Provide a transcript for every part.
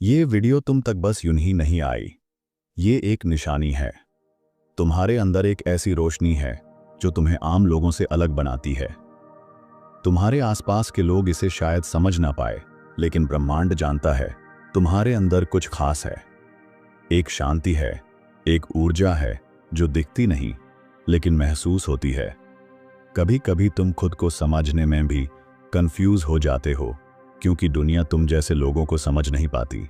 ये वीडियो तुम तक बस यूं ही नहीं आई। ये एक निशानी है। तुम्हारे अंदर एक ऐसी रोशनी है जो तुम्हें आम लोगों से अलग बनाती है। तुम्हारे आसपास के लोग इसे शायद समझ ना पाए, लेकिन ब्रह्मांड जानता है तुम्हारे अंदर कुछ खास है। एक शांति है, एक ऊर्जा है जो दिखती नहीं लेकिन महसूस होती है। कभी कभी तुम खुद को समझने में भी कंफ्यूज हो जाते हो, क्योंकि दुनिया तुम जैसे लोगों को समझ नहीं पाती।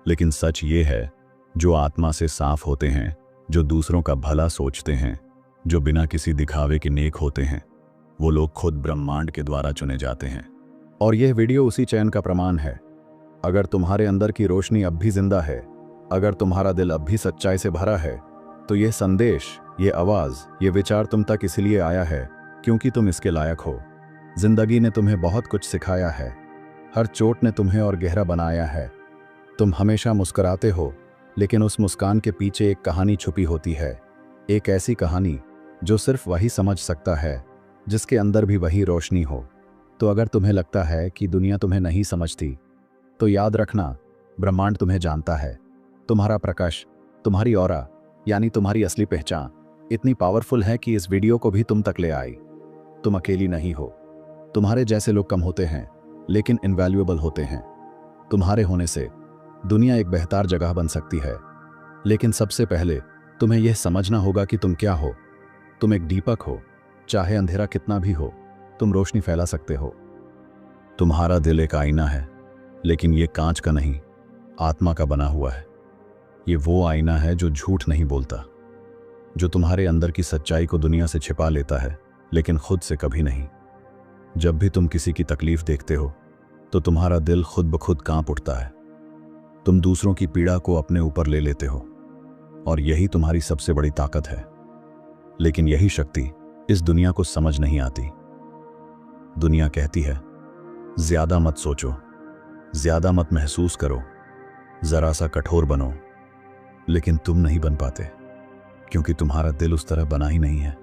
लेकिन सच ये है, जो आत्मा से साफ होते हैं, जो दूसरों का भला सोचते हैं, जो बिना किसी दिखावे के नेक होते हैं, वो लोग खुद ब्रह्मांड के द्वारा चुने जाते हैं। और यह वीडियो उसी चयन का प्रमाण है। अगर तुम्हारे अंदर की रोशनी अब भी जिंदा है, अगर तुम्हारा दिल अब भी सच्चाई से भरा है, तो यह संदेश, ये आवाज, ये विचार तुम तक इसलिए आया है क्योंकि तुम इसके लायक हो। जिंदगी ने तुम्हें बहुत कुछ सिखाया है। हर चोट ने तुम्हें और गहरा बनाया है। तुम हमेशा मुस्कुराते हो, लेकिन उस मुस्कान के पीछे एक कहानी छुपी होती है। एक ऐसी कहानी जो सिर्फ वही समझ सकता है जिसके अंदर भी वही रोशनी हो। तो अगर तुम्हें लगता है कि दुनिया तुम्हें नहीं समझती, तो याद रखना, ब्रह्मांड तुम्हें जानता है। तुम्हारा प्रकाश, तुम्हारी ऑरा, यानी तुम्हारी असली पहचान इतनी पावरफुल है कि इस वीडियो को भी तुम तक ले आई। तुम अकेली नहीं हो। तुम्हारे जैसे लोग कम होते हैं, लेकिन इनवैल्यूएबल होते हैं। तुम्हारे होने से दुनिया एक बेहतर जगह बन सकती है। लेकिन सबसे पहले तुम्हें यह समझना होगा कि तुम क्या हो। तुम एक दीपक हो। चाहे अंधेरा कितना भी हो, तुम रोशनी फैला सकते हो। तुम्हारा दिल एक आईना है, लेकिन यह कांच का नहीं, आत्मा का बना हुआ है। ये वो आईना है जो झूठ नहीं बोलता, जो तुम्हारे अंदर की सच्चाई को दुनिया से छिपा लेता है, लेकिन खुद से कभी नहीं। जब भी तुम किसी की तकलीफ देखते हो, तो तुम्हारा दिल खुद ब खुद कांप उठता है। तुम दूसरों की पीड़ा को अपने ऊपर ले लेते हो, और यही तुम्हारी सबसे बड़ी ताकत है। लेकिन यही शक्ति इस दुनिया को समझ नहीं आती। दुनिया कहती है, ज्यादा मत सोचो, ज्यादा मत महसूस करो, जरा सा कठोर बनो। लेकिन तुम नहीं बन पाते, क्योंकि तुम्हारा दिल उस तरह बना ही नहीं है।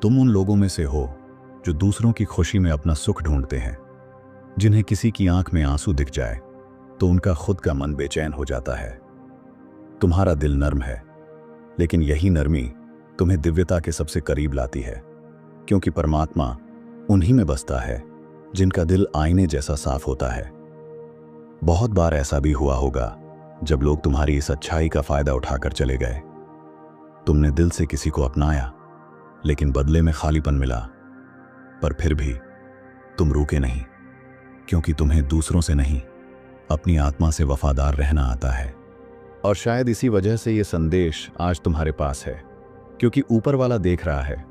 तुम उन लोगों में से हो जो दूसरों की खुशी में अपना सुख ढूंढते हैं। जिन्हें किसी की आंख में आंसू दिख जाए तो उनका खुद का मन बेचैन हो जाता है। तुम्हारा दिल नर्म है, लेकिन यही नरमी तुम्हें दिव्यता के सबसे करीब लाती है, क्योंकि परमात्मा उन्हीं में बसता है जिनका दिल आईने जैसा साफ होता है। बहुत बार ऐसा भी हुआ होगा जब लोग तुम्हारी इस अच्छाई का फायदा उठाकर चले गए। तुमने दिल से किसी को अपनाया, लेकिन बदले में खालीपन मिला। पर फिर भी तुम रुके नहीं, क्योंकि तुम्हें दूसरों से नहीं, अपनी आत्मा से वफादार रहना आता है। और शायद इसी वजह से ये संदेश आज तुम्हारे पास है, क्योंकि ऊपर वाला देख रहा है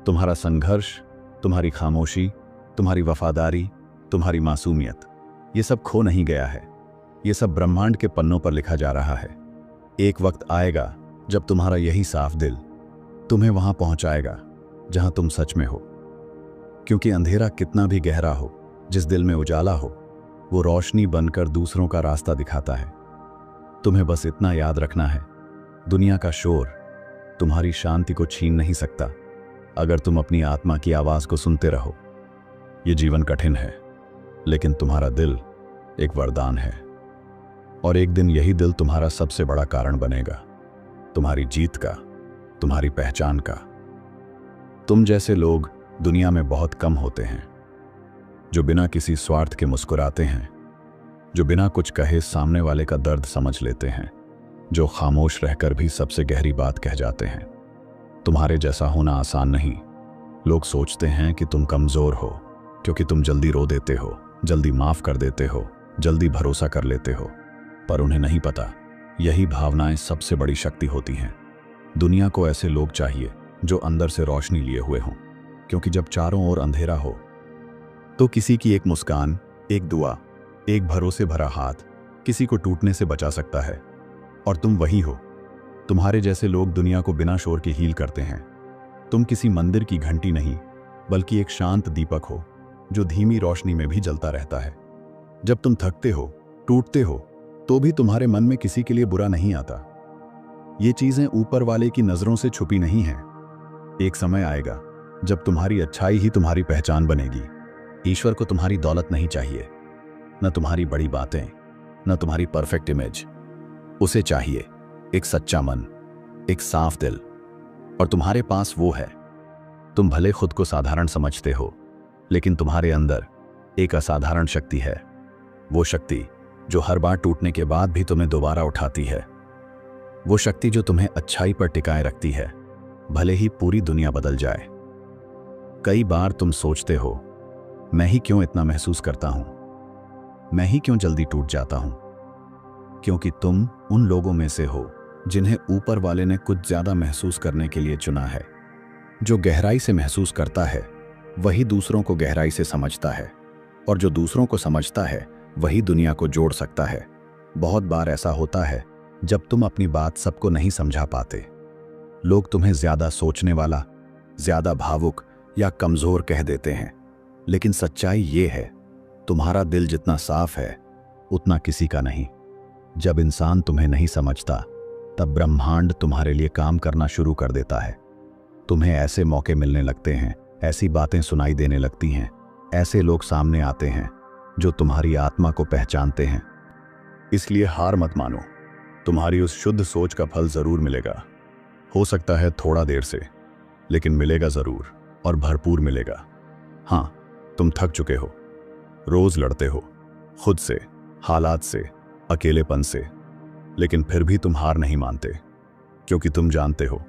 तुम्हारा संघर्ष, तुम्हारी खामोशी, तुम्हारी वफादारी, तुम्हारी मासूमियत। ये सब खो नहीं गया है। ये सब ब्रह्मांड के पन्नों पर लिखा जा रहा है। एक वक्त आएगा जब तुम्हारा यही साफ दिल तुम्हें वहां पहुंचाएगा जहां तुम सच में हो। क्योंकि अंधेरा कितना भी गहरा हो, जिस दिल में उजाला हो, वो रोशनी बनकर दूसरों का रास्ता दिखाता है। तुम्हें बस इतना याद रखना है, दुनिया का शोर तुम्हारी शांति को छीन नहीं सकता, अगर तुम अपनी आत्मा की आवाज को सुनते रहो। ये जीवन कठिन है, लेकिन तुम्हारा दिल एक वरदान है। और एक दिन यही दिल तुम्हारा सबसे बड़ा कारण बनेगा, तुम्हारी जीत का, तुम्हारी पहचान का। तुम जैसे लोग दुनिया में बहुत कम होते हैं, जो बिना किसी स्वार्थ के मुस्कुराते हैं, जो बिना कुछ कहे सामने वाले का दर्द समझ लेते हैं, जो खामोश रहकर भी सबसे गहरी बात कह जाते हैं। तुम्हारे जैसा होना आसान नहीं। लोग सोचते हैं कि तुम कमजोर हो, क्योंकि तुम जल्दी रो देते हो, जल्दी माफ कर देते हो, जल्दी भरोसा कर लेते हो। पर उन्हें नहीं पता, यही भावनाएं सबसे बड़ी शक्ति होती हैं। दुनिया को ऐसे लोग चाहिए जो अंदर से रोशनी लिए हुए हों, क्योंकि जब चारों ओर अंधेरा हो, तो किसी की एक मुस्कान, एक दुआ, एक भरोसे भरा हाथ किसी को टूटने से बचा सकता है। और तुम वही हो। तुम्हारे जैसे लोग दुनिया को बिना शोर के हील करते हैं। तुम किसी मंदिर की घंटी नहीं, बल्कि एक शांत दीपक हो जो धीमी रोशनी में भी जलता रहता है। जब तुम थकते हो, टूटते हो, तो भी तुम्हारे मन में किसी के लिए बुरा नहीं आता। ये चीजें ऊपर वाले की नजरों से छुपी नहीं हैं। एक समय आएगा जब तुम्हारी अच्छाई ही तुम्हारी पहचान बनेगी। ईश्वर को तुम्हारी दौलत नहीं चाहिए, न तुम्हारी बड़ी बातें, न तुम्हारी परफेक्ट इमेज। उसे चाहिए एक सच्चा मन, एक साफ दिल, और तुम्हारे पास वो है। तुम भले खुद को साधारण समझते हो, लेकिन तुम्हारे अंदर एक असाधारण शक्ति है। वो शक्ति जो हर बार टूटने के बाद भी तुम्हें दोबारा उठाती है। वो शक्ति जो तुम्हें अच्छाई पर टिकाए रखती है, भले ही पूरी दुनिया बदल जाए। कई बार तुम सोचते हो, मैं ही क्यों इतना महसूस करता हूं, मैं ही क्यों जल्दी टूट जाता हूं। क्योंकि तुम उन लोगों में से हो जिन्हें ऊपर वाले ने कुछ ज्यादा महसूस करने के लिए चुना है। जो गहराई से महसूस करता है वही दूसरों को गहराई से समझता है, और जो दूसरों को समझता है वही दुनिया को जोड़ सकता है। बहुत बार ऐसा होता है जब तुम अपनी बात सबको नहीं समझा पाते। लोग तुम्हें ज्यादा सोचने वाला, ज्यादा भावुक या कमजोर कह देते हैं, लेकिन सच्चाई ये है, तुम्हारा दिल जितना साफ है उतना किसी का नहीं। जब इंसान तुम्हें नहीं समझता, तब ब्रह्मांड तुम्हारे लिए काम करना शुरू कर देता है। तुम्हें ऐसे मौके मिलने लगते हैं, ऐसी बातें सुनाई देने लगती हैं, ऐसे लोग सामने आते हैं जो तुम्हारी आत्मा को पहचानते हैं। इसलिए हार मत मानो, तुम्हारी उस शुद्ध सोच का फल जरूर मिलेगा। हो सकता है थोड़ा देर से, लेकिन मिलेगा जरूर, और भरपूर मिलेगा। हाँ, तुम थक चुके हो, रोज लड़ते हो खुद से, हालात से, अकेलेपन से, लेकिन फिर भी तुम हार नहीं मानते, क्योंकि तुम जानते हो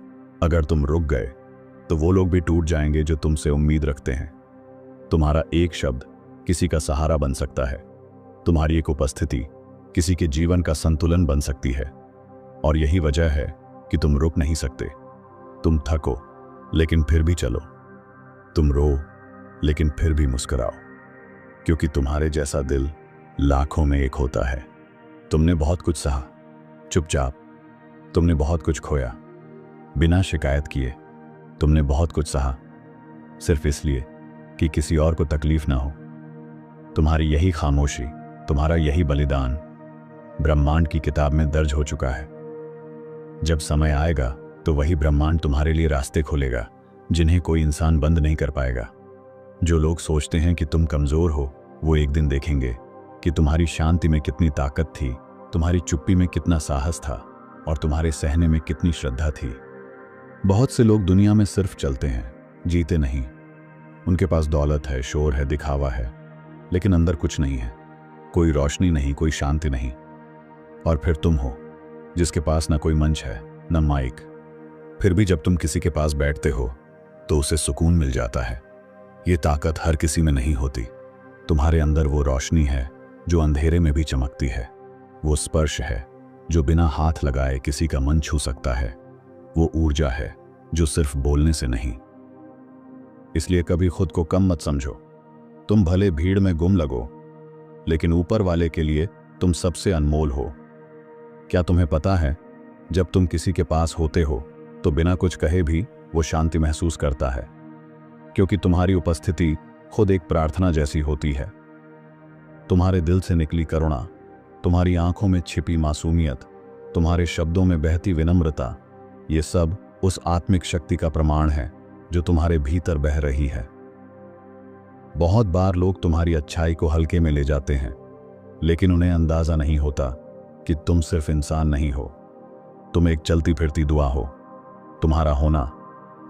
अगर तुम रुक गए तो वो लोग भी टूट जाएंगे जो तुमसे उम्मीद रखते हैं। तुम्हारा एक शब्द किसी का सहारा बन सकता है, तुम्हारी एक उपस्थिति किसी के जीवन का संतुलन बन सकती है। और यही वजह है कि तुम रुक नहीं सकते। तुम थको लेकिन फिर भी चलो, तुम रो लेकिन फिर भी मुस्कुराओ, क्योंकि तुम्हारे जैसा दिल लाखों में एक होता है। तुमने बहुत कुछ सहा चुपचाप, तुमने बहुत कुछ खोया बिना शिकायत किए, तुमने बहुत कुछ सहा सिर्फ इसलिए कि किसी और को तकलीफ ना हो। तुम्हारी यही खामोशी, तुम्हारा यही बलिदान ब्रह्मांड की किताब में दर्ज हो चुका है। जब समय आएगा तो वही ब्रह्मांड तुम्हारे लिए रास्ते खोलेगा जिन्हें कोई इंसान बंद नहीं कर पाएगा। जो लोग सोचते हैं कि तुम कमजोर हो, वो एक दिन देखेंगे कि तुम्हारी शांति में कितनी ताकत थी, तुम्हारी चुप्पी में कितना साहस था, और तुम्हारे सहने में कितनी श्रद्धा थी। बहुत से लोग दुनिया में सिर्फ चलते हैं, जीते नहीं। उनके पास दौलत है, शोर है, दिखावा है, लेकिन अंदर कुछ नहीं है, कोई रोशनी नहीं, कोई शांति नहीं। और फिर तुम हो जिसके पास ना कोई मंच है, ना माइक, फिर भी जब तुम किसी के पास बैठते हो तो उसे सुकून मिल जाता है। ये ताकत हर किसी में नहीं होती। तुम्हारे अंदर वो रोशनी है जो अंधेरे में भी चमकती है। वो स्पर्श है जो बिना हाथ लगाए किसी का मन छू सकता है। वो ऊर्जा है जो सिर्फ बोलने से नहीं। इसलिए कभी खुद को कम मत समझो। तुम भले भीड़ में गुम लगो, लेकिन ऊपर वाले के लिए तुम सबसे अनमोल हो। क्या तुम्हें पता है, जब तुम किसी के पास होते हो तो बिना कुछ कहे भी वो शांति महसूस करता है, क्योंकि तुम्हारी उपस्थिति खुद एक प्रार्थना जैसी होती है। तुम्हारे दिल से निकली करुणा, तुम्हारी आंखों में छिपी मासूमियत, तुम्हारे शब्दों में बहती विनम्रता, ये सब उस आत्मिक शक्ति का प्रमाण है जो तुम्हारे भीतर बह रही है। बहुत बार लोग तुम्हारी अच्छाई को हल्के में ले जाते हैं, लेकिन उन्हें अंदाजा नहीं होता कि तुम सिर्फ इंसान नहीं हो, तुम एक चलती फिरती दुआ हो। तुम्हारा होना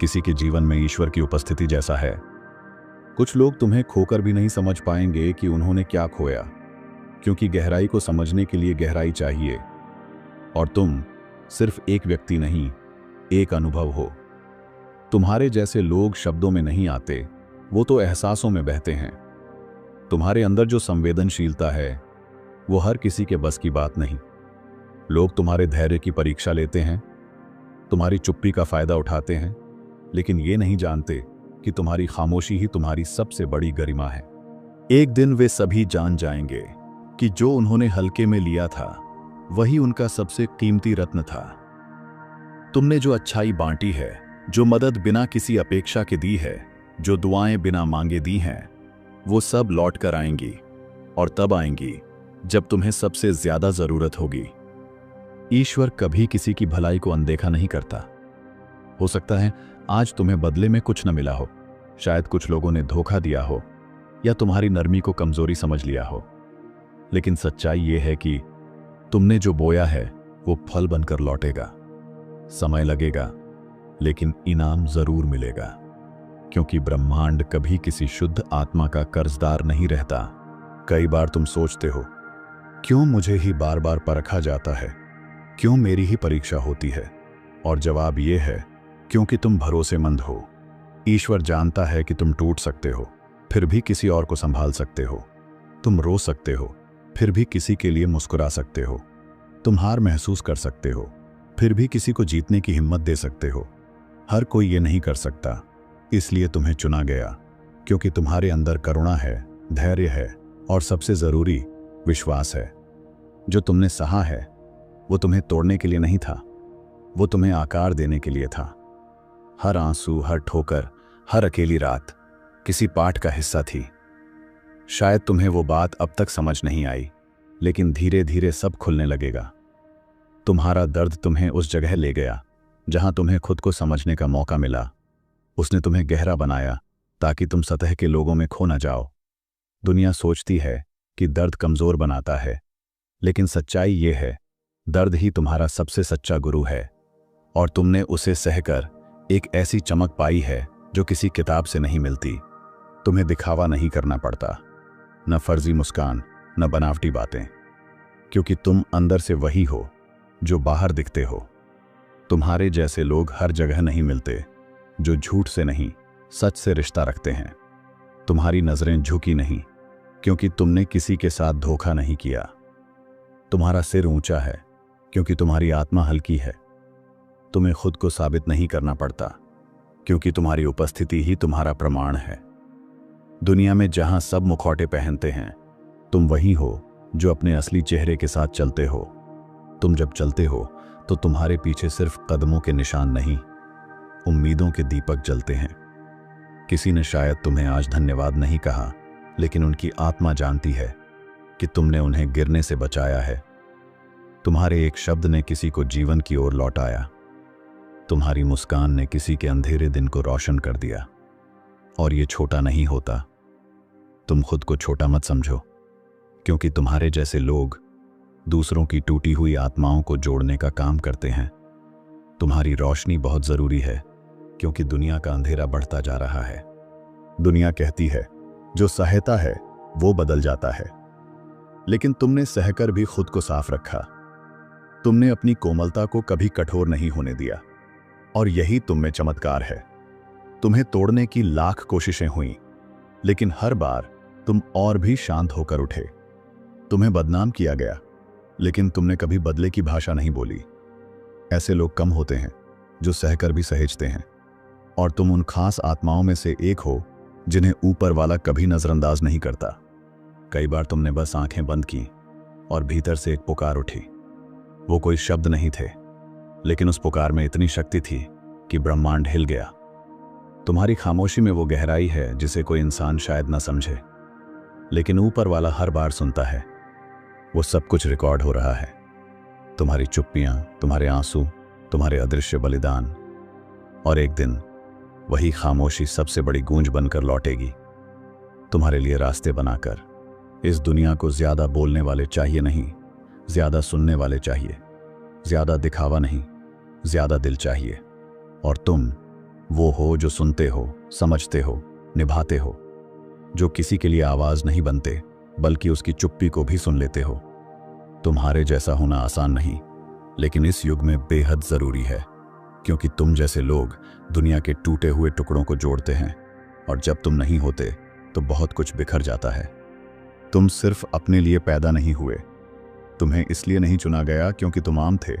किसी के जीवन में ईश्वर की उपस्थिति जैसा है। कुछ लोग तुम्हें खोकर भी नहीं समझ पाएंगे कि उन्होंने क्या खोया, क्योंकि गहराई को समझने के लिए गहराई चाहिए। और तुम सिर्फ एक व्यक्ति नहीं, एक अनुभव हो। तुम्हारे जैसे लोग शब्दों में नहीं आते, वो तो एहसासों में बहते हैं। तुम्हारे अंदर जो संवेदनशीलता है वो हर किसी के बस की बात नहीं। लोग तुम्हारे धैर्य की परीक्षा लेते हैं, तुम्हारी चुप्पी का फायदा उठाते हैं, लेकिन ये नहीं जानते कि तुम्हारी खामोशी ही तुम्हारी सबसे बड़ी गरिमा है। एक दिन वे सभी जान जाएंगे कि जो उन्होंने हल्के में लिया था वही उनका सबसे कीमती रत्न था। तुमने जो अच्छाई बांटी है, जो मदद बिना किसी अपेक्षा के दी है, जो दुआएं बिना मांगे दी हैं, वो सब लौट कर आएंगी, और तब आएंगी जब तुम्हें सबसे ज्यादा जरूरत होगी। ईश्वर कभी किसी की भलाई को अनदेखा नहीं करता। हो सकता है आज तुम्हें बदले में कुछ न मिला हो, शायद कुछ लोगों ने धोखा दिया हो, या तुम्हारी नरमी को कमजोरी समझ लिया हो, लेकिन सच्चाई यह है कि तुमने जो बोया है वो फल बनकर लौटेगा। समय लगेगा, लेकिन इनाम जरूर मिलेगा, क्योंकि ब्रह्मांड कभी किसी शुद्ध आत्मा का कर्जदार नहीं रहता। कई बार तुम सोचते हो, क्यों मुझे ही बार बार परखा जाता है, क्यों मेरी ही परीक्षा होती है? और जवाब ये है, क्योंकि तुम भरोसेमंद हो। ईश्वर जानता है कि तुम टूट सकते हो, फिर भी किसी और को संभाल सकते हो। तुम रो सकते हो, फिर भी किसी के लिए मुस्कुरा सकते हो। तुम हार महसूस कर सकते हो, फिर भी किसी को जीतने की हिम्मत दे सकते हो। हर कोई ये नहीं कर सकता, इसलिए तुम्हें चुना गया, क्योंकि तुम्हारे अंदर करुणा है, धैर्य है और सबसे जरूरी विश्वास है। जो तुमने सहा है वो तुम्हें तोड़ने के लिए नहीं था, वो तुम्हें आकार देने के लिए था। हर आंसू, हर ठोकर, हर अकेली रात किसी पाठ का हिस्सा थी। शायद तुम्हें वो बात अब तक समझ नहीं आई, लेकिन धीरे धीरे सब खुलने लगेगा। तुम्हारा दर्द तुम्हें उस जगह ले गया जहां तुम्हें खुद को समझने का मौका मिला। उसने तुम्हें गहरा बनाया ताकि तुम सतह के लोगों में खो न जाओ। दुनिया सोचती है कि दर्द कमजोर बनाता है, लेकिन सच्चाई ये है, दर्द ही तुम्हारा सबसे सच्चा गुरु है। और तुमने उसे सहकर एक ऐसी चमक पाई है जो किसी किताब से नहीं मिलती। तुम्हें दिखावा नहीं करना पड़ता, न फर्जी मुस्कान, न बनावटी बातें, क्योंकि तुम अंदर से वही हो जो बाहर दिखते हो। तुम्हारे जैसे लोग हर जगह नहीं मिलते, जो झूठ से नहीं, सच से रिश्ता रखते हैं। तुम्हारी नजरें झुकी नहीं, क्योंकि तुमने किसी के साथ धोखा नहीं किया। तुम्हारा सिर ऊंचा है, क्योंकि तुम्हारी आत्मा हल्की है। तुम्हें खुद को साबित नहीं करना पड़ता, क्योंकि तुम्हारी उपस्थिति ही तुम्हारा प्रमाण है। दुनिया में जहां सब मुखौटे पहनते हैं, तुम वही हो जो अपने असली चेहरे के साथ चलते हो। तुम जब चलते हो तो तुम्हारे पीछे सिर्फ कदमों के निशान नहीं, उम्मीदों के दीपक जलते हैं। किसी ने शायद तुम्हें आज धन्यवाद नहीं कहा, लेकिन उनकी आत्मा जानती है कि तुमने उन्हें गिरने से बचाया है। तुम्हारे एक शब्द ने किसी को जीवन की ओर लौटाया। तुम्हारी मुस्कान ने किसी के अंधेरे दिन को रोशन कर दिया। और ये छोटा नहीं होता। तुम खुद को छोटा मत समझो, क्योंकि तुम्हारे जैसे लोग दूसरों की टूटी हुई आत्माओं को जोड़ने का काम करते हैं। तुम्हारी रोशनी बहुत जरूरी है, क्योंकि दुनिया का अंधेरा बढ़ता जा रहा है। दुनिया कहती है, जो सहता है वो बदल जाता है, लेकिन तुमने सहकर भी खुद को साफ रखा। तुमने अपनी कोमलता को कभी कठोर नहीं होने दिया, और यही तुम में चमत्कार है। तुम्हें तोड़ने की लाख कोशिशें हुईं, लेकिन हर बार तुम और भी शांत होकर उठे। तुम्हें बदनाम किया गया, लेकिन तुमने कभी बदले की भाषा नहीं बोली। ऐसे लोग कम होते हैं जो सहकर भी सहेजते हैं, और तुम उन खास आत्माओं में से एक हो जिन्हें ऊपर वाला कभी नजरअंदाज नहीं करता। कई बार तुमने बस आंखें बंद की और भीतर से एक पुकार उठी। वो कोई शब्द नहीं थे, लेकिन उस पुकार में इतनी शक्ति थी कि ब्रह्मांड हिल गया। तुम्हारी खामोशी में वो गहराई है जिसे कोई इंसान शायद न समझे, लेकिन ऊपर वाला हर बार सुनता है। वो सब कुछ रिकॉर्ड हो रहा है, तुम्हारी चुप्पियां, तुम्हारे आंसू, तुम्हारे अदृश्य बलिदान। और एक दिन वही खामोशी सबसे बड़ी गूंज बनकर लौटेगी, तुम्हारे लिए रास्ते बनाकर। इस दुनिया को ज्यादा बोलने वाले चाहिए नहीं, ज्यादा सुनने वाले चाहिए। ज्यादा दिखावा नहीं, ज्यादा दिल चाहिए। और तुम वो हो जो सुनते हो, समझते हो, निभाते हो, जो किसी के लिए आवाज नहीं बनते, बल्कि उसकी चुप्पी को भी सुन लेते हो। तुम्हारे जैसा होना आसान नहीं, लेकिन इस युग में बेहद जरूरी है, क्योंकि तुम जैसे लोग दुनिया के टूटे हुए टुकड़ों को जोड़ते हैं, और जब तुम नहीं होते तो बहुत कुछ बिखर जाता है। तुम सिर्फ अपने लिए पैदा नहीं हुए। तुम्हें इसलिए नहीं चुना गया क्योंकि तुम आम थे,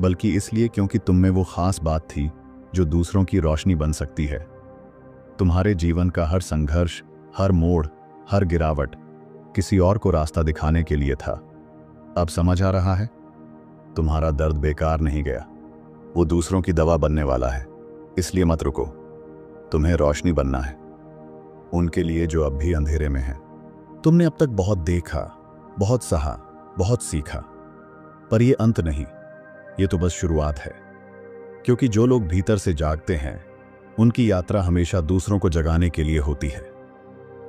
बल्कि इसलिए क्योंकि तुम में वो खास बात थी जो दूसरों की रोशनी बन सकती है। तुम्हारे जीवन का हर संघर्ष, हर मोड़, हर गिरावट किसी और को रास्ता दिखाने के लिए था। अब समझ आ रहा है? तुम्हारा दर्द बेकार नहीं गया, वो दूसरों की दवा बनने वाला है। इसलिए मत रुको, तुम्हें रोशनी बनना है, उनके लिए जो अब भी अंधेरे में हैं। तुमने अब तक बहुत देखा, बहुत सहा, बहुत सीखा, पर यह अंत नहीं, ये तो बस शुरुआत है। क्योंकि जो लोग भीतर से जागते हैं, उनकी यात्रा हमेशा दूसरों को जगाने के लिए होती है।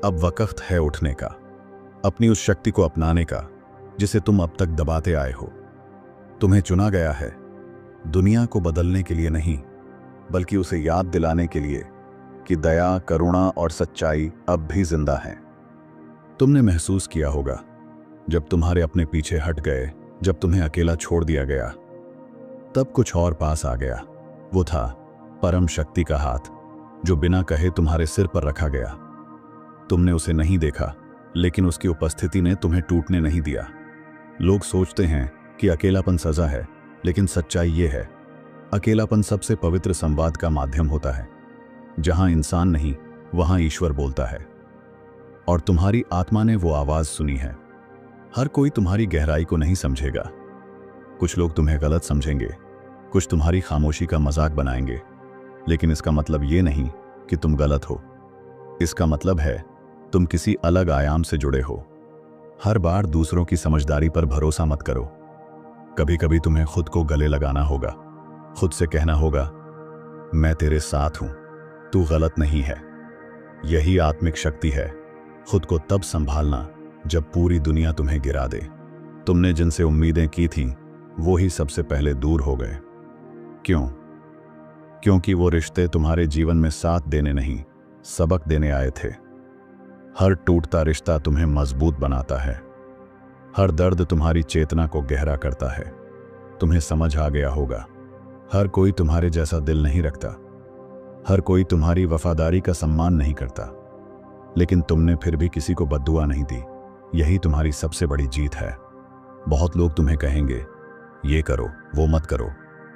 अब वक्त है उठने का, अपनी उस शक्ति को अपनाने का जिसे तुम अब तक दबाते आए हो। तुम्हें चुना गया है, दुनिया को बदलने के लिए नहीं, बल्कि उसे याद दिलाने के लिए कि दया, करुणा और सच्चाई अब भी जिंदा हैं। तुमने महसूस किया होगा जब तुम्हारे अपने पीछे हट गए, जब तुम्हें अकेला छोड़ दिया गया, तब कुछ और पास आ गया। वो था परम शक्ति का हाथ, जो बिना कहे तुम्हारे सिर पर रखा गया। तुमने उसे नहीं देखा, लेकिन उसकी उपस्थिति ने तुम्हें टूटने नहीं दिया। लोग सोचते हैं कि अकेलापन सजा है, लेकिन सच्चाई ये है, अकेलापन सबसे पवित्र संवाद का माध्यम होता है। जहां इंसान नहीं, वहां ईश्वर बोलता है। और तुम्हारी आत्मा ने वो आवाज सुनी है। हर कोई तुम्हारी गहराई को नहीं समझेगा। कुछ लोग तुम्हें गलत समझेंगे, कुछ तुम्हारी खामोशी का मजाक बनाएंगे, लेकिन इसका मतलब ये नहीं कि तुम गलत हो। इसका मतलब है तुम किसी अलग आयाम से जुड़े हो। हर बार दूसरों की समझदारी पर भरोसा मत करो। कभी कभी तुम्हें खुद को गले लगाना होगा, खुद से कहना होगा, मैं तेरे साथ हूं, तू गलत नहीं है। यही आत्मिक शक्ति है, खुद को तब संभालना जब पूरी दुनिया तुम्हें गिरा दे। तुमने जिनसे उम्मीदें की थीं, वो ही सबसे पहले दूर हो गए। क्यों? क्योंकि वो रिश्ते तुम्हारे जीवन में साथ देने नहीं, सबक देने आए थे। हर टूटता रिश्ता तुम्हें मजबूत बनाता है। हर दर्द तुम्हारी चेतना को गहरा करता है। तुम्हें समझ आ गया होगा, हर कोई तुम्हारे जैसा दिल नहीं रखता, हर कोई तुम्हारी वफादारी का सम्मान नहीं करता, लेकिन तुमने फिर भी किसी को बद्दुआ नहीं दी। यही तुम्हारी सबसे बड़ी जीत है। बहुत लोग तुम्हें कहेंगे, ये करो, वो मत करो,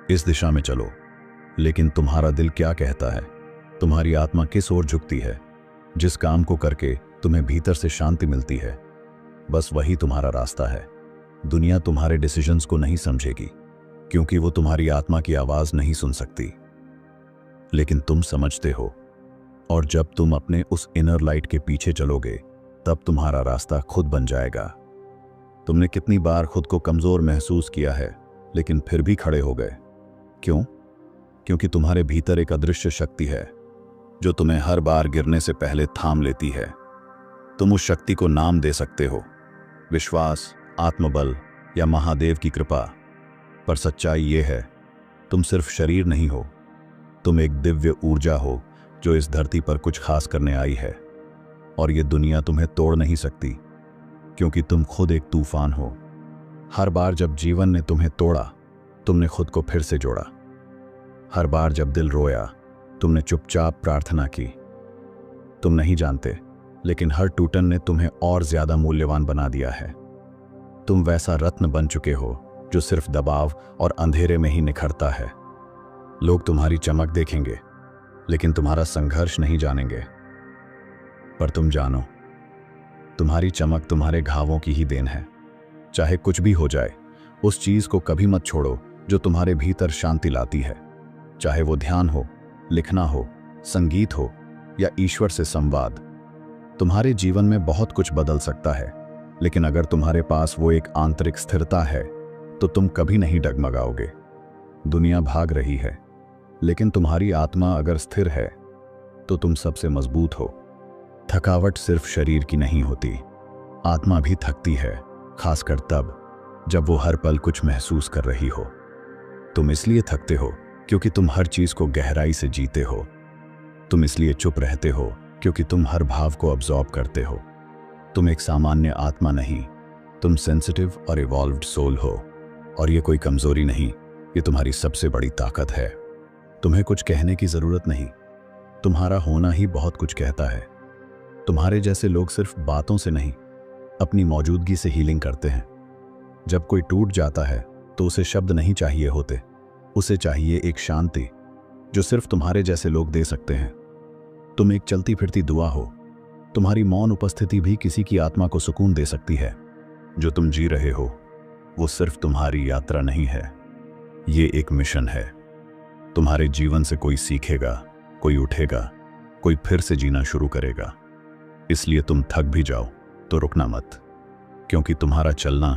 इस दिशा में चलो, लेकिन तुम्हारा दिल क्या कहता है? तुम्हारी आत्मा किस ओर झुकती है? जिस काम को करके तुम्हें भीतर से शांति मिलती है, बस वही तुम्हारा रास्ता है। दुनिया तुम्हारे डिसीजंस को नहीं समझेगी, क्योंकि वो तुम्हारी आत्मा की आवाज नहीं सुन सकती, लेकिन तुम समझते हो। और जब तुम अपने उस इनर लाइट के पीछे चलोगे, तब तुम्हारा रास्ता खुद बन जाएगा। तुमने कितनी बार खुद को कमजोर महसूस किया है, लेकिन फिर भी खड़े हो गए। क्यों? क्योंकि तुम्हारे भीतर एक अदृश्य शक्ति है, जो तुम्हें हर बार गिरने से पहले थाम लेती है। तुम उस शक्ति को नाम दे सकते हो, विश्वास, आत्मबल या महादेव की कृपा। पर सच्चाई ये है, तुम सिर्फ शरीर नहीं हो, तुम एक दिव्य ऊर्जा हो जो इस धरती पर कुछ खास करने आई है। और ये दुनिया तुम्हें तोड़ नहीं सकती, क्योंकि तुम खुद एक तूफान हो। हर बार जब जीवन ने तुम्हें तोड़ा, तुमने खुद को फिर से जोड़ा। हर बार जब दिल रोया, तुमने चुपचाप प्रार्थना की। तुम नहीं जानते, लेकिन हर टूटन ने तुम्हें और ज्यादा मूल्यवान बना दिया है। तुम वैसा रत्न बन चुके हो जो सिर्फ दबाव और अंधेरे में ही निखरता है। लोग तुम्हारी चमक देखेंगे, लेकिन तुम्हारा संघर्ष नहीं जानेंगे। पर तुम जानो, तुम्हारी चमक तुम्हारे घावों की ही देन है। चाहे कुछ भी हो जाए, उस चीज को कभी मत छोड़ो जो तुम्हारे भीतर शांति लाती है। चाहे वो ध्यान हो, लिखना हो, संगीत हो या ईश्वर से संवाद। तुम्हारे जीवन में बहुत कुछ बदल सकता है, लेकिन अगर तुम्हारे पास वो एक आंतरिक स्थिरता है, तो तुम कभी नहीं डगमगाओगे। दुनिया भाग रही है, लेकिन तुम्हारी आत्मा अगर स्थिर है, तो तुम सबसे मजबूत हो। थकावट सिर्फ शरीर की नहीं होती, आत्मा भी थकती है, खासकर तब जब वो हर पल कुछ महसूस कर रही हो। तुम इसलिए थकते हो क्योंकि तुम हर चीज को गहराई से जीते हो। तुम इसलिए चुप रहते हो क्योंकि तुम हर भाव को अब्जॉर्ब करते हो। तुम एक सामान्य आत्मा नहीं, तुम सेंसिटिव और इवॉल्व्ड सोल हो। और ये कोई कमजोरी नहीं, ये तुम्हारी सबसे बड़ी ताकत है। तुम्हें कुछ कहने की जरूरत नहीं, तुम्हारा होना ही बहुत कुछ कहता है। तुम्हारे जैसे लोग सिर्फ बातों से नहीं, अपनी मौजूदगी से हीलिंग करते हैं। जब कोई टूट जाता है, तो उसे शब्द नहीं चाहिए होते, उसे चाहिए एक शांति जो सिर्फ तुम्हारे जैसे लोग दे सकते हैं। तुम एक चलती फिरती दुआ हो। तुम्हारी मौन उपस्थिति भी किसी की आत्मा को सुकून दे सकती है। जो तुम जी रहे हो, वो सिर्फ तुम्हारी यात्रा नहीं है, ये एक मिशन है। तुम्हारे जीवन से कोई सीखेगा, कोई उठेगा, कोई फिर से जीना शुरू करेगा। इसलिए तुम थक भी जाओ तो रुकना मत, क्योंकि तुम्हारा चलना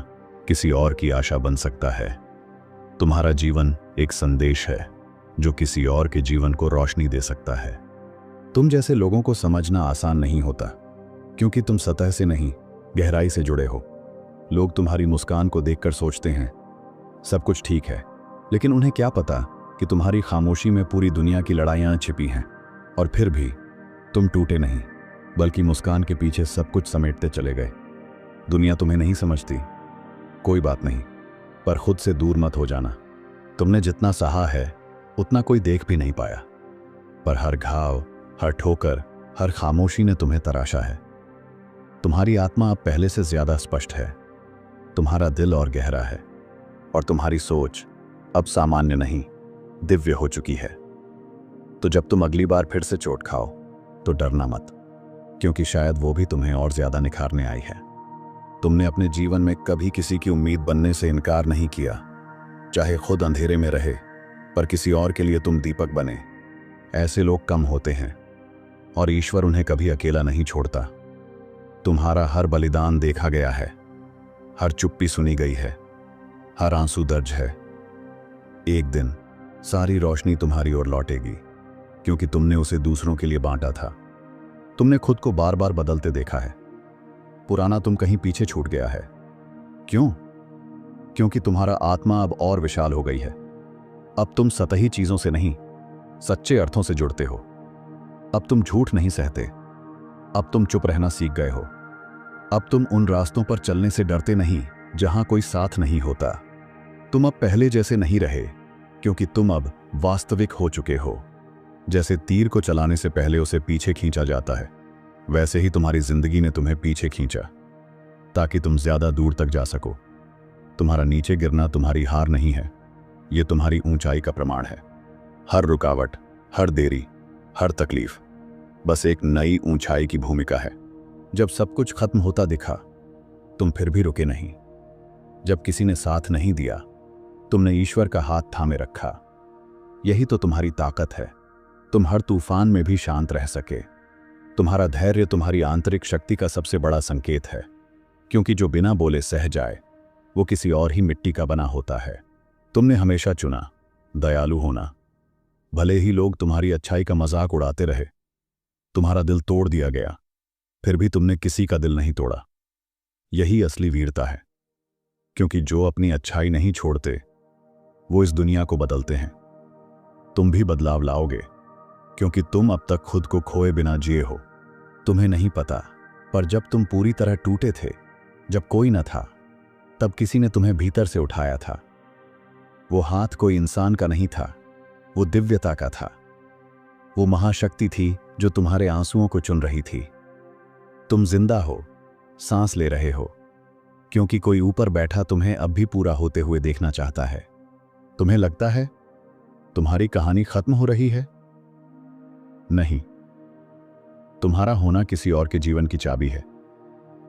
किसी और की आशा बन सकता है। तुम्हारा जीवन एक संदेश है जो किसी और के जीवन को रोशनी दे सकता है। तुम जैसे लोगों को समझना आसान नहीं होता, क्योंकि तुम सतह से नहीं, गहराई से जुड़े हो। लोग तुम्हारी मुस्कान को देखकर सोचते हैं, सब कुछ ठीक है, लेकिन उन्हें क्या पता कि तुम्हारी खामोशी में पूरी दुनिया की लड़ाइयाँ छिपी हैं। और फिर भी तुम टूटे नहीं, बल्कि मुस्कान के पीछे सब कुछ समेटते चले गए। दुनिया तुम्हें नहीं समझती, कोई बात नहीं, पर खुद से दूर मत हो जाना। तुमने जितना सहा है उतना कोई देख भी नहीं पाया, पर हर घाव, हर ठोकर, हर खामोशी ने तुम्हें तराशा है। तुम्हारी आत्मा अब पहले से ज्यादा स्पष्ट है, तुम्हारा दिल और गहरा है, और तुम्हारी सोच अब सामान्य नहीं, दिव्य हो चुकी है। तो जब तुम अगली बार फिर से चोट खाओ तो डरना मत, क्योंकि शायद वो भी तुम्हें और ज्यादा निखारने आई है। तुमने अपने जीवन में कभी किसी की उम्मीद बनने से इनकार नहीं किया, चाहे खुद अंधेरे में रहे, पर किसी और के लिए तुम दीपक बने। ऐसे लोग कम होते हैं, और ईश्वर उन्हें कभी अकेला नहीं छोड़ता। तुम्हारा हर बलिदान देखा गया है, हर चुप्पी सुनी गई है, हर आंसू दर्ज है। एक दिन सारी रोशनी तुम्हारी ओर लौटेगी, क्योंकि तुमने उसे दूसरों के लिए बांटा था। तुमने खुद को बार बार बदलते देखा है। पुराना तुम कहीं पीछे छूट गया है। क्यों? क्योंकि तुम्हारा आत्मा अब और विशाल हो गई है। अब तुम सतही चीजों से नहीं, सच्चे अर्थों से जुड़ते हो। अब तुम झूठ नहीं सहते, अब तुम चुप रहना सीख गए हो। अब तुम उन रास्तों पर चलने से डरते नहीं जहां कोई साथ नहीं होता। तुम अब पहले जैसे नहीं रहे, क्योंकि तुम अब वास्तविक हो चुके हो। जैसे तीर को चलाने से पहले उसे पीछे खींचा जाता है, वैसे ही तुम्हारी जिंदगी ने तुम्हें पीछे खींचा, ताकि तुम ज्यादा दूर तक जा सको। तुम्हारा नीचे गिरना तुम्हारी हार नहीं है, यह तुम्हारी ऊंचाई का प्रमाण है। हर रुकावट, हर देरी, हर तकलीफ बस एक नई ऊंचाई की भूमिका है। जब सब कुछ खत्म होता दिखा, तुम फिर भी रुके नहीं। जब किसी ने साथ नहीं दिया, तुमने ईश्वर का हाथ थामे रखा। यही तो तुम्हारी ताकत है। तुम हर तूफान में भी शांत रह सके। तुम्हारा धैर्य तुम्हारी आंतरिक शक्ति का सबसे बड़ा संकेत है, क्योंकि जो बिना बोले सह जाए वो किसी और ही मिट्टी का बना होता है। तुमने हमेशा चुना दयालु होना, भले ही लोग तुम्हारी अच्छाई का मजाक उड़ाते रहे। तुम्हारा दिल तोड़ दिया गया, फिर भी तुमने किसी का दिल नहीं तोड़ा। यही असली वीरता है, क्योंकि जो अपनी अच्छाई नहीं छोड़ते वो इस दुनिया को बदलते हैं। तुम भी बदलाव लाओगे, क्योंकि तुम अब तक खुद को खोए बिना जिए हो। तुम्हें नहीं पता, पर जब तुम पूरी तरह टूटे थे, जब कोई न था, तब किसी ने तुम्हें भीतर से उठाया था। वो हाथ कोई इंसान का नहीं था, वो दिव्यता का था। वो महाशक्ति थी जो तुम्हारे आंसुओं को चुन रही थी। तुम जिंदा हो, सांस ले रहे हो, क्योंकि कोई ऊपर बैठा तुम्हें अब भी पूरा होते हुए देखना चाहता है। तुम्हें लगता है तुम्हारी कहानी खत्म हो रही है? नहीं, तुम्हारा होना किसी और के जीवन की चाबी है।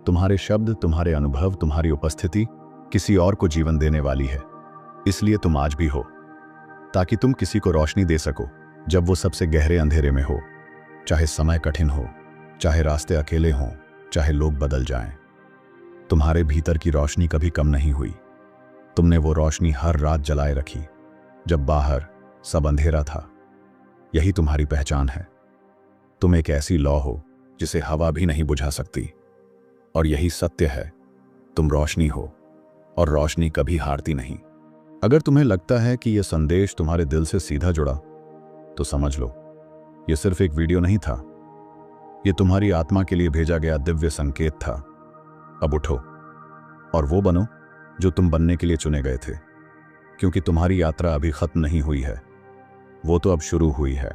तुम्हारे शब्द, तुम्हारे अनुभव, तुम्हारी उपस्थिति किसी और को जीवन देने वाली है। इसलिए तुम आज भी हो, ताकि तुम किसी को रोशनी दे सको जब वो सबसे गहरे अंधेरे में हो। चाहे समय कठिन हो, चाहे रास्ते अकेले हों, चाहे लोग बदल जाएं, तुम्हारे भीतर की रोशनी कभी कम नहीं हुई। तुमने वो रोशनी हर रात जलाए रखी, जब बाहर सब अंधेरा था। यही तुम्हारी पहचान है। तुम एक ऐसी लौ हो जिसे हवा भी नहीं बुझा सकती। और यही सत्य है, तुम रोशनी हो, और रोशनी कभी हारती नहीं। अगर तुम्हें लगता है कि यह संदेश तुम्हारे दिल से सीधा जुड़ा, तो समझ लो, यह सिर्फ एक वीडियो नहीं था। यह तुम्हारी आत्मा के लिए भेजा गया दिव्य संकेत था। अब उठो और वो बनो जो तुम बनने के लिए चुने गए थे, क्योंकि तुम्हारी यात्रा अभी खत्म नहीं हुई है, वो तो अब शुरू हुई है।